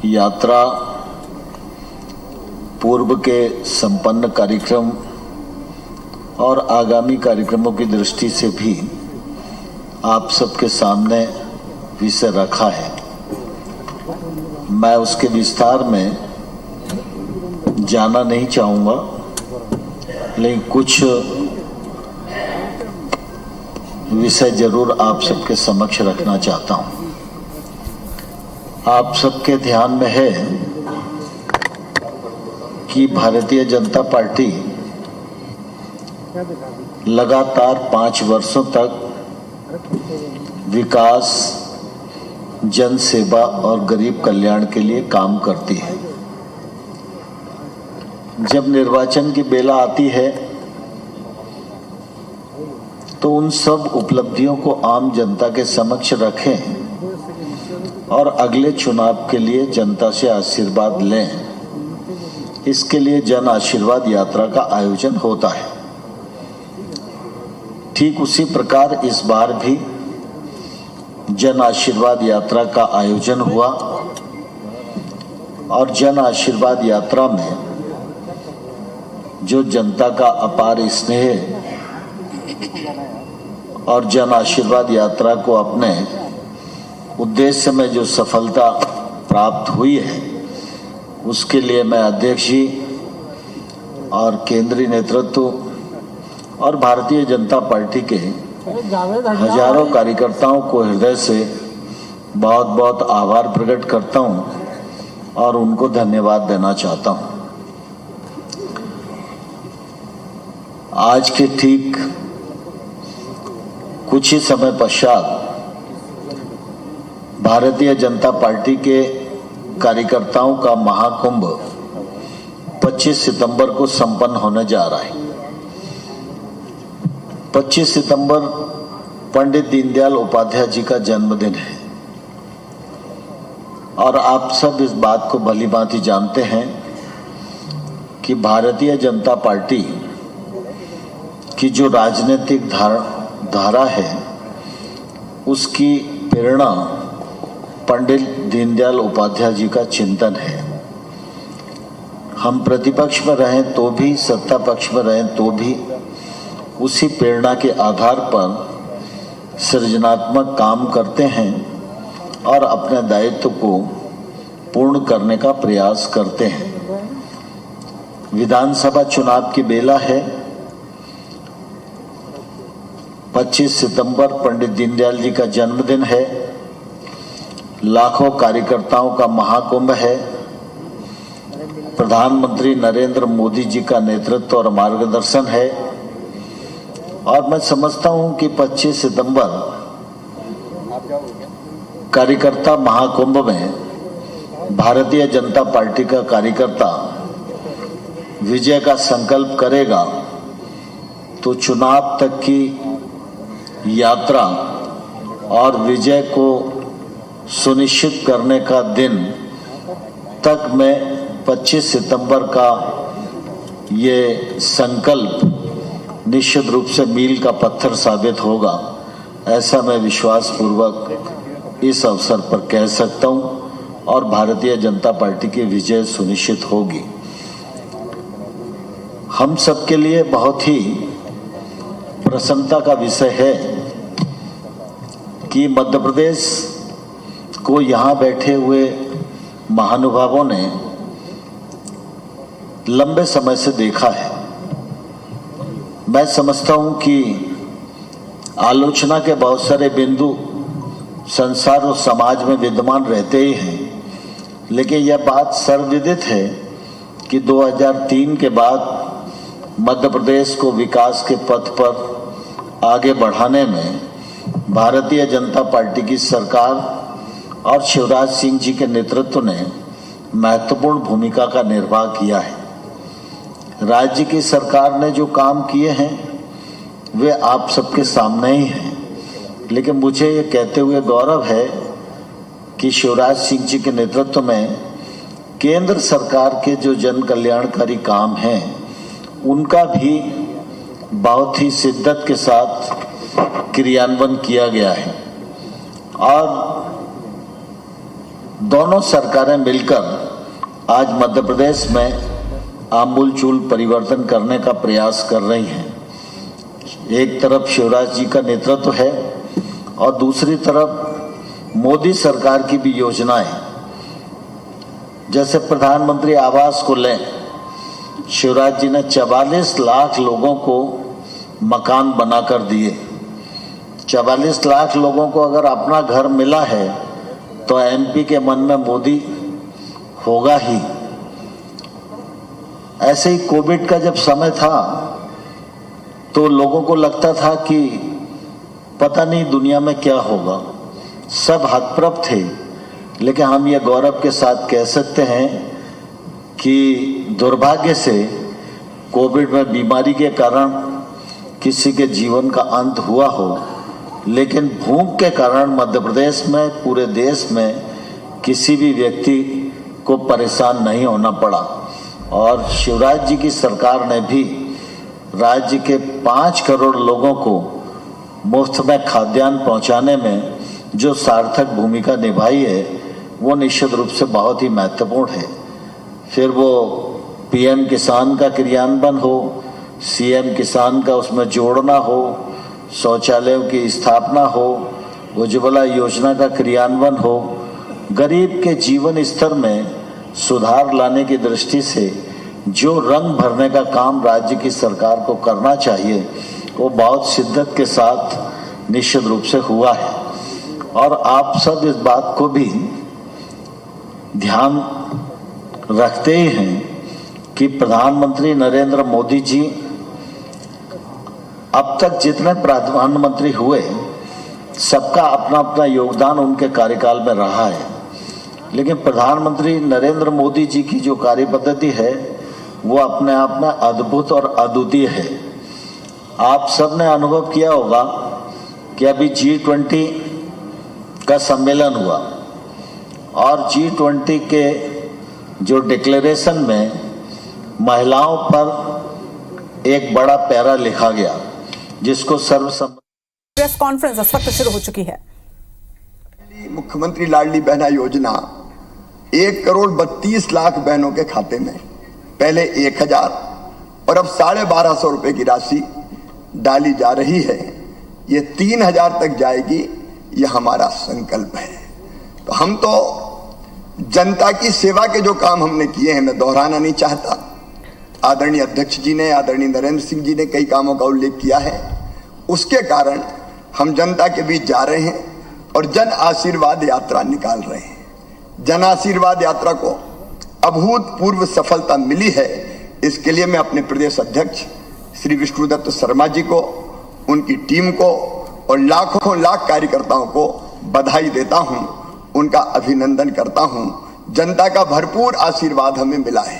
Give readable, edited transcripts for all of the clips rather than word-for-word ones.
यात्रा पूर्व के संपन्न कार्यक्रम और आगामी कार्यक्रमों की दृष्टि से भी आप सबके सामने विषय रखा है। मैं उसके विस्तार में जाना नहीं चाहूँगा, लेकिन कुछ विषय जरूर आप सबके समक्ष रखना चाहता हूँ। आप सबके ध्यान में है कि भारतीय जनता पार्टी लगातार 5 वर्षों तक विकास, जन सेवा और गरीब कल्याण के लिए काम करती है। जब निर्वाचन की बेला आती है तो उन सब उपलब्धियों को आम जनता के समक्ष रखें और अगले चुनाव के लिए जनता से आशीर्वाद लें। इसके लिए जन आशीर्वाद यात्रा का आयोजन होता है। ठीक उसी प्रकार इस बार भी जन आशीर्वाद यात्रा का आयोजन हुआ और जन आशीर्वाद यात्रा में जो जनता का अपार स्नेह और जन आशीर्वाद यात्रा को अपने उद्देश्य में जो सफलता प्राप्त हुई है, उसके लिए मैं अध्यक्ष जी और केंद्रीय नेतृत्व और भारतीय जनता पार्टी के हजारों कार्यकर्ताओं को हृदय से बहुत बहुत आभार प्रकट करता हूं और उनको धन्यवाद देना चाहता हूं। आज के ठीक कुछ ही समय पश्चात भारतीय जनता पार्टी के कार्यकर्ताओं का महाकुंभ 25 सितंबर को संपन्न होने जा रहा है। 25 सितंबर पंडित दीनदयाल उपाध्याय जी का जन्मदिन है और आप सब इस बात को भलीभांति जानते हैं कि भारतीय जनता पार्टी की जो राजनीतिक धारा है, उसकी प्रेरणा पंडित दीनदयाल उपाध्याय जी का चिंतन है। हम प्रतिपक्ष में रहें तो भी, सत्ता पक्ष में रहें तो भी उसी प्रेरणा के आधार पर सृजनात्मक काम करते हैं और अपने दायित्व को पूर्ण करने का प्रयास करते हैं। विधानसभा चुनाव की बेला है। 25 सितंबर पंडित दीनदयाल जी का जन्मदिन है। लाखों कार्यकर्ताओं का महाकुंभ है। प्रधानमंत्री नरेंद्र मोदी जी का नेतृत्व और मार्गदर्शन है और मैं समझता हूं कि 25 सितंबर कार्यकर्ता महाकुंभ में भारतीय जनता पार्टी का कार्यकर्ता विजय का संकल्प करेगा तो चुनाव तक की यात्रा और विजय को सुनिश्चित करने का दिन तक में 25 सितंबर का ये संकल्प निश्चित रूप से मील का पत्थर साबित होगा, ऐसा मैं विश्वास पूर्वक इस अवसर पर कह सकता हूं और भारतीय जनता पार्टी की विजय सुनिश्चित होगी। हम सबके लिए बहुत ही प्रसन्नता का विषय है कि मध्य प्रदेश को यहाँ बैठे हुए महानुभावों ने लंबे समय से देखा है। मैं समझता हूँ कि आलोचना के बहुत सारे बिंदु संसार और समाज में विद्यमान रहते ही हैं, लेकिन यह बात सर्वविदित है कि 2003 के बाद मध्य प्रदेश को विकास के पथ पर आगे बढ़ाने में भारतीय जनता पार्टी की सरकार और शिवराज सिंह जी के नेतृत्व ने महत्वपूर्ण भूमिका का निर्वाह किया है। राज्य की सरकार ने जो काम किए हैं वे आप सबके सामने ही हैं, लेकिन मुझे ये कहते हुए गौरव है कि शिवराज सिंह जी के नेतृत्व में केंद्र सरकार के जो जन कल्याणकारी काम हैं उनका भी बहुत ही शिद्दत के साथ क्रियान्वयन किया गया है और दोनों सरकारें मिलकर आज मध्य प्रदेश में आमूलचूल परिवर्तन करने का प्रयास कर रही हैं। एक तरफ शिवराज जी का नेतृत्व है और दूसरी तरफ मोदी सरकार की भी योजनाएं, जैसे प्रधानमंत्री आवास को लें, शिवराज जी ने 44 लाख लोगों को मकान बनाकर दिए। 44 लाख लोगों को अगर अपना घर मिला है तो एमपी के मन में मोदी होगा ही। ऐसे ही कोविड का जब समय था तो लोगों को लगता था कि पता नहीं दुनिया में क्या होगा, सब हतप्रभ थे। लेकिन हम ये गौरव के साथ कह सकते हैं कि दुर्भाग्य से कोविड में बीमारी के कारण किसी के जीवन का अंत हुआ हो, लेकिन भूख के कारण मध्य प्रदेश में, पूरे देश में किसी भी व्यक्ति को परेशान नहीं होना पड़ा। और शिवराज जी की सरकार ने भी राज्य के 5 करोड़ लोगों को मुफ्त में खाद्यान्न पहुंचाने में जो सार्थक भूमिका निभाई है वो निश्चित रूप से बहुत ही महत्वपूर्ण है। फिर वो पीएम किसान का क्रियान्वयन हो, सीएम किसान का उसमें जोड़ना हो, शौचालयों की स्थापना हो, उज्ज्वला योजना का क्रियान्वयन हो, गरीब के जीवन स्तर में सुधार लाने की दृष्टि से जो रंग भरने का काम राज्य की सरकार को करना चाहिए वो बहुत शिद्दत के साथ निश्चित रूप से हुआ है। और आप सब इस बात को भी ध्यान रखते ही हैं कि प्रधानमंत्री नरेंद्र मोदी जी अब तक जितने प्रधानमंत्री हुए सबका अपना अपना योगदान उनके कार्यकाल में रहा है, लेकिन प्रधानमंत्री नरेंद्र मोदी जी की जो कार्य पद्धति है वो अपने आप में अद्भुत और अद्वितीय है। आप सब ने अनुभव किया होगा कि अभी G20 का सम्मेलन हुआ और G20 के जो डिक्लेरेशन में महिलाओं पर एक बड़ा पैरा लिखा गया जिसको सर्वसम्मति। प्रेस कॉन्फ्रेंस इस वक्त शुरू हो चुकी है। मुख्यमंत्री लाडली बहना योजना 1,32,00,000 बहनों के खाते में पहले 1,000 और अब 1,250 रुपए की राशि डाली जा रही है। ये 3,000 तक जाएगी, ये हमारा संकल्प है। तो हम तो जनता की सेवा के जो काम हमने किए हैं मैं दोहराना नहीं चाहता। आदरणीय अध्यक्ष जी ने, आदरणीय नरेंद्र सिंह जी ने कई कामों का उल्लेख किया है। उसके कारण हम जनता के बीच जा रहे हैं और जन आशीर्वाद यात्रा निकाल रहे हैं। जन आशीर्वाद यात्रा को अभूतपूर्व सफलता मिली है। इसके लिए मैं अपने प्रदेश अध्यक्ष श्री विष्णुदत्त शर्मा जी को, उनकी टीम को और लाखों लाख कार्यकर्ताओं को बधाई देता हूं, उनका अभिनंदन करता हूं। जनता का भरपूर आशीर्वाद हमें मिला है,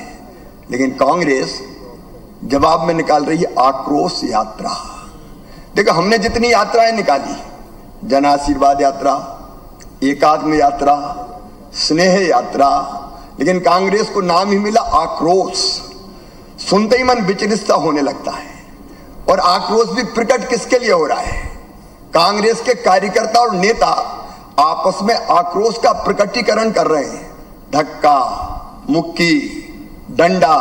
लेकिन कांग्रेस जवाब में निकाल रही है आक्रोश यात्रा। देखो, हमने जितनी यात्राएं निकाली, जन आशीर्वाद यात्रा, एकात्म यात्रा, स्नेह यात्रा, लेकिन कांग्रेस को नाम ही मिला आक्रोश। सुनते ही मन विचलित सा होने लगता है। और आक्रोश भी प्रकट किसके लिए हो रहा है? कांग्रेस के कार्यकर्ता और नेता आपस में आक्रोश का प्रकटीकरण कर रहे हैं। धक्का मुक्की, डंडा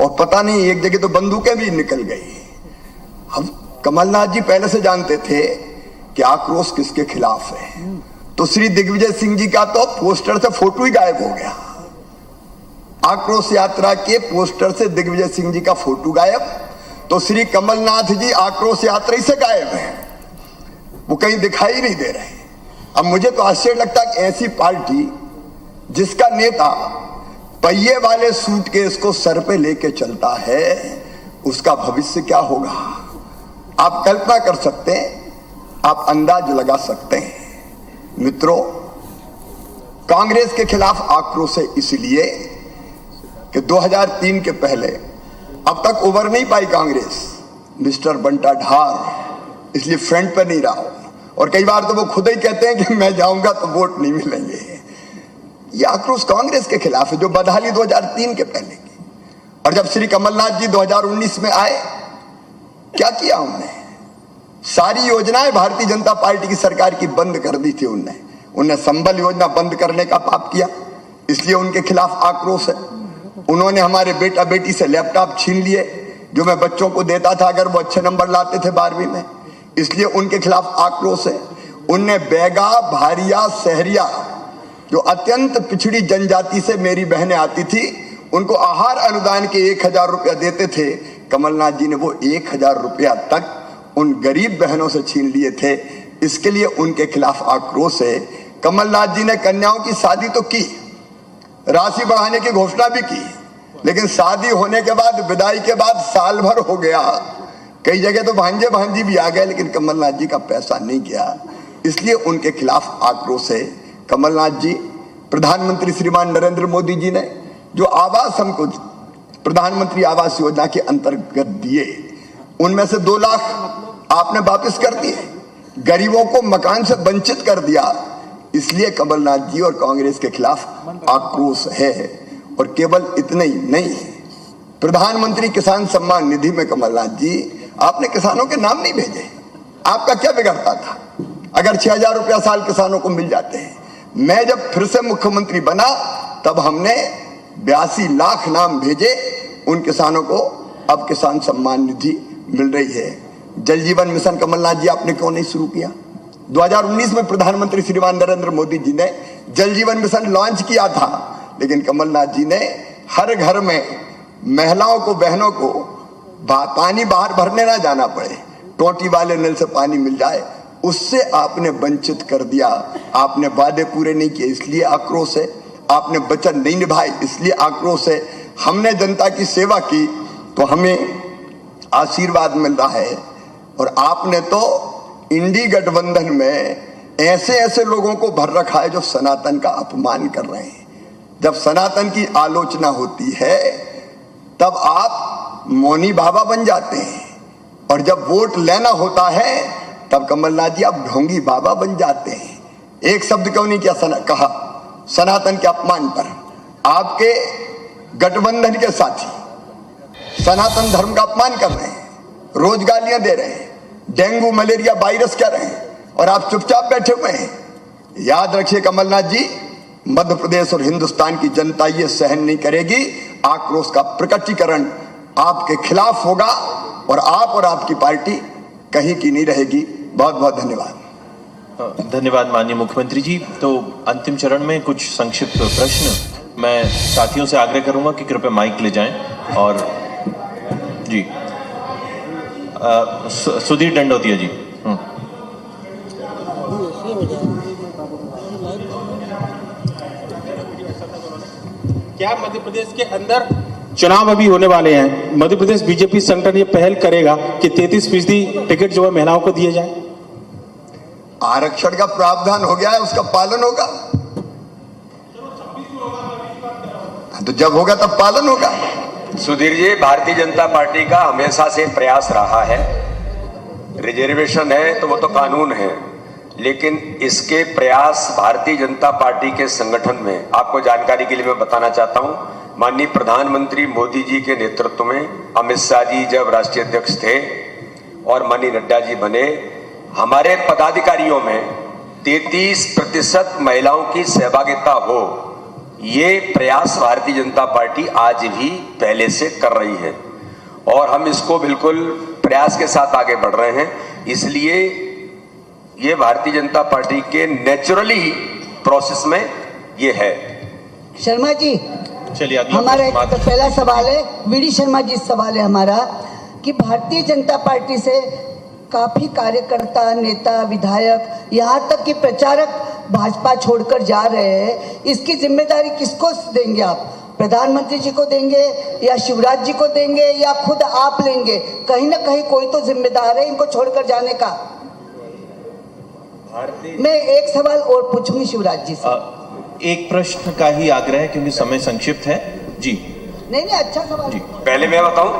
और पता नहीं एक जगह तो बंदूकें भी निकल गई। हम कमलनाथ जी पहले से जानते थे कि आक्रोश किसके खिलाफ है। तो श्री दिग्विजय सिंह जी का तो पोस्टर से फोटो ही गायब हो गया। आक्रोश यात्रा के पोस्टर से दिग्विजय सिंह जी का फोटो गायब, तो श्री कमलनाथ जी आक्रोश यात्रा से गायब हैं, वो कहीं दिखाई नहीं दे रहे। अब मुझे तो आश्चर्य लगता है कि ऐसी पार्टी जिसका नेता पहिए वाले सूटकेस को सर पे लेके चलता है, उसका भविष्य क्या होगा? आप कल्पना कर सकते हैं, आप अंदाज लगा सकते हैं। मित्रों, कांग्रेस के खिलाफ आक्रोश है इसलिए कि 2003 के पहले अब तक उभर नहीं पाई कांग्रेस। मिस्टर बंटा ढार इसलिए फ्रंट पर नहीं रहा, और कई बार तो वो खुद ही कहते हैं कि मैं जाऊंगा तो वोट नहीं मिलेंगे। ये आक्रोश कांग्रेस के खिलाफ है जो बदहाली 2003 के पहले की। और जब श्री कमलनाथ जी 2019 में आए, क्या किया उन्होंने? सारी योजनाएं भारतीय जनता पार्टी की सरकार की बंद कर दी थी उनने। उन्हें संबल योजना बंद करने का पाप किया, इसलिए उनके खिलाफ आक्रोश है। उन्होंने हमारे बेटा बेटी से लैपटॉप छीन लिए जो मैं बच्चों को देता था अगर वो अच्छे नंबर लाते थे 12वीं में, इसलिए उनके खिलाफ आक्रोश है। उनने बैगा, भारिया, सहरिया जो अत्यंत पिछड़ी जनजाति से मेरी बहनें आती थी, उनको आहार अनुदान के 1000 रुपया देते थे। कमलनाथ जी ने वो 1000 रुपया तक उन गरीब बहनों से छीन लिए थे, इसके लिए उनके खिलाफ आक्रोश है। कमलनाथ जी ने कन्याओं की शादी तो की, राशि बढ़ाने की घोषणा भी की, लेकिन शादी होने के बाद, विदाई के बाद साल भर हो गया, कई जगह तो भांजे भांजी भी आ गए, लेकिन कमलनाथ जी का पैसा नहीं गया, इसलिए उनके खिलाफ आक्रोश है। कमलनाथ जी, प्रधानमंत्री श्रीमान नरेंद्र मोदी जी ने जो आवास हमको प्रधानमंत्री आवास योजना के अंतर्गत दिए, उनमें से 2 लाख आपने वापस कर दिए, गरीबों को मकान से वंचित कर दिया, इसलिए कमलनाथ जी और कांग्रेस के खिलाफ आक्रोश है। और केवल इतने ही नहीं, प्रधानमंत्री किसान सम्मान निधि में कमलनाथ जी आपने किसानों के नाम नहीं भेजे। आपका क्या बिगड़ता था अगर 6000 रुपया साल किसानों को मिल जाते हैं? मैं जब फिर से मुख्यमंत्री बना तब हमने 82 लाख नाम भेजे उन किसानों को, अब किसान सम्मान निधि मिल रही है। जल जीवन मिशन कमलनाथ जी आपने क्यों नहीं शुरू किया? 2019 में प्रधानमंत्री श्रीमान नरेंद्र मोदी जी ने जल जीवन मिशन लॉन्च किया था, लेकिन कमलनाथ जी ने हर घर में महिलाओं को, बहनों को पानी बाहर भरने ना जाना पड़े, टोटी वाले नल से पानी मिल जाए, उससे आपने वंचित कर दिया। आपने वादे पूरे नहीं किए, इसलिए आक्रोश है। आपने वचन नहीं निभाए, इसलिए आक्रोश है। हमने जनता की सेवा की तो हमें आशीर्वाद मिल रहा है, और आपने तो इंडी गठबंधन में ऐसे ऐसे लोगों को भर रखा है जो सनातन का अपमान कर रहे हैं। जब सनातन की आलोचना होती है तब आप मौनी बाबा बन जाते हैं, और जब वोट लेना होता है तब कमलनाथ जी आप ढोंगी बाबा बन जाते हैं। एक शब्द क्यों नहीं किया कहा सनातन के अपमान पर? आपके गठबंधन के साथी सनातन धर्म का अपमान कर रहे हैं, रोज गालियां दे रहे हैं, डेंगू मलेरिया वायरस कह रहे हैं, और आप चुपचाप बैठे हुए हैं। याद रखिए कमलनाथ जी, मध्य प्रदेश और हिंदुस्तान की जनता ये सहन नहीं करेगी। आक्रोश का प्रकटीकरण आपके खिलाफ होगा, और आप और आपकी पार्टी कहीं की नहीं रहेगी। बहुत बहुत धन्यवाद। धन्यवाद माननीय मुख्यमंत्री जी। तो अंतिम चरण में कुछ संक्षिप्त प्रश्न मैं साथियों से आग्रह करूंगा कि कृपया माइक ले जाएं। और जी, सुधीर दंडोतिया जी। क्या मध्य प्रदेश के अंदर चुनाव अभी होने वाले हैं, मध्य प्रदेश बीजेपी संगठन ये पहल करेगा कि 33% टिकट जो है महिलाओं को दिए जाए? आरक्षण का प्रावधान हो गया है, उसका पालन होगा। तो जब होगा तब पालन होगा। सुधीर जी, भारतीय जनता पार्टी का हमेशा से प्रयास रहा है, रिजर्वेशन है तो वो तो कानून है, लेकिन इसके प्रयास भारतीय जनता पार्टी के संगठन में, आपको जानकारी के लिए मैं बताना चाहता हूं, माननीय प्रधानमंत्री मोदी जी के नेतृत्व में अमित शाह जी जब राष्ट्रीय अध्यक्ष थे और माननीय नड्डा जी बने, हमारे पदाधिकारियों में 33% महिलाओं की सहभागिता हो, ये प्रयास भारतीय जनता पार्टी आज भी पहले से कर रही है, और हम इसको बिल्कुल प्रयास के साथ आगे बढ़ रहे हैं। इसलिए ये भारतीय जनता पार्टी के नेचुरली प्रोसेस में ये है। शर्मा जी, चलिए हमारा एक पहला सवाल है, वीडी शर्मा जी सवाल है हमारा, कि भारतीय जनता पार्टी से काफी कार्यकर्ता, नेता, विधायक, यहाँ तक कि प्रचारक भाजपा छोड़कर जा रहे हैं, इसकी जिम्मेदारी किसको देंगे आप? प्रधानमंत्री जी को देंगे या शिवराज जी को देंगे या खुद आप लेंगे? कहीं ना कहीं कोई तो जिम्मेदार है इनको छोड़कर जाने का। मैं एक सवाल और पूछूंगी शिवराज जी से। एक प्रश्न का ही आग्रह है क्योंकि समय संक्षिप्त है। जी नहीं, अच्छा सवाल। पहले मैं बताऊं,